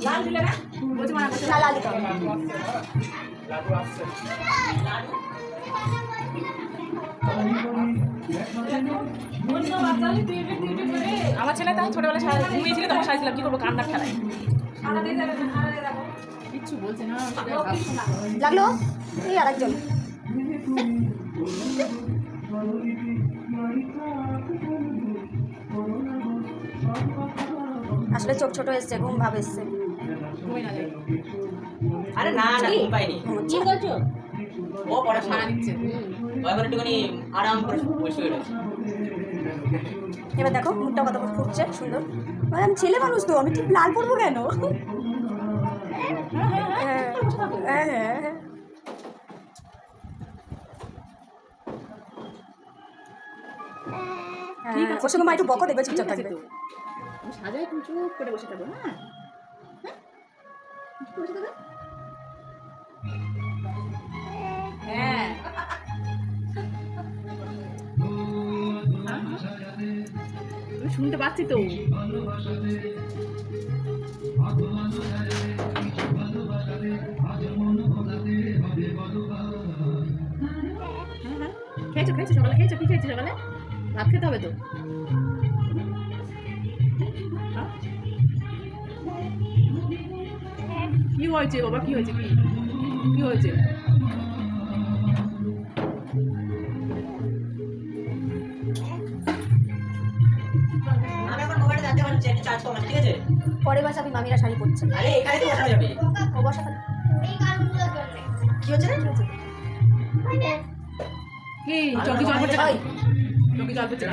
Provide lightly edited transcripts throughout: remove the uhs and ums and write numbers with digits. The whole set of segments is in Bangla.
লাল দিলে না বলছি মানা করছে লাল দিতে হবে। লাডু আসছে আমার ছেলে তখন ছোটবেলায় ঘুমিয়েছিল তখন সাজছিলাম কি করবো কান্নার খেলায় কিচ্ছু বলছে না লাগলো এই আরেকজন আসলে চোখ ছোট এসছে ঘুম ভাব এসছে আরে না না ঘুম পাইনি কি বলছো ও পড়াশোনা দিচ্ছে ও এখন একটুখানি আরাম করে বসে রয়েছে। এবার দেখো মুখটা কত ফুটছে সুন্দর আমি ছেলে মানুষ তো আমি ঠিক লাল পড়বো কেন ওর সঙ্গে মা একটু বকো দেখবে চুপচাপ থাকবে সাজায় তুমি চুপ করে বসে থাকো হ্যাঁ বসে থাকো হ্যাঁ আমি শুনতে পাচ্ছি তো খেয়েছো খেয়েছো সকালে খেয়েছো কি খেয়েছো সকালে ভাত খেতে হবে তো কি হয়েছে বাবা কি হয়েছে কি কি হয়েছে পরে বাস আমি মামিরা শাড়ি পরছে আরে এখানে তো বসানো যাবে ও বসা কি হচ্ছে কি চকি জল পড়ছে চকি জল পড়ছে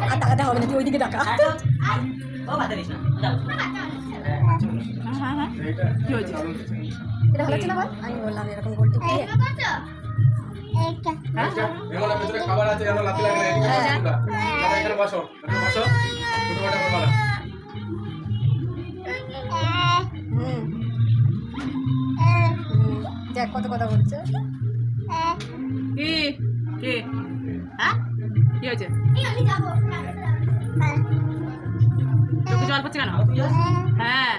আর টাকাটা হবে না তুই ওইদিকে টাকা ও বাদ দিস না কি হয়েছে এটা ভালো ছিল আমি বললাম এরকম গোলটি দিয়ে খাবার আছে যেন লাতি লাগে এখানে বসো বসো দেখ কত কথা বলছে কি কি হ্যাঁ কি হয়েছে চোখে জল পড়ছে কেন হ্যাঁ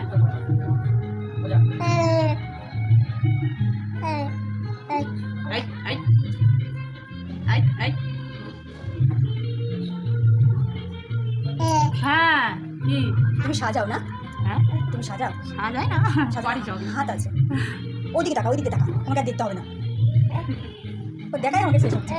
হ্যাঁ কি তুমি সাজাও না হ্যাঁ তুমি সাজাও সাজাই না বাড়ি যাও হাত আছে ওদিকে টাকা আমাকে দেখতে হবে না ও দেখাই আমাকে শেষ হচ্ছে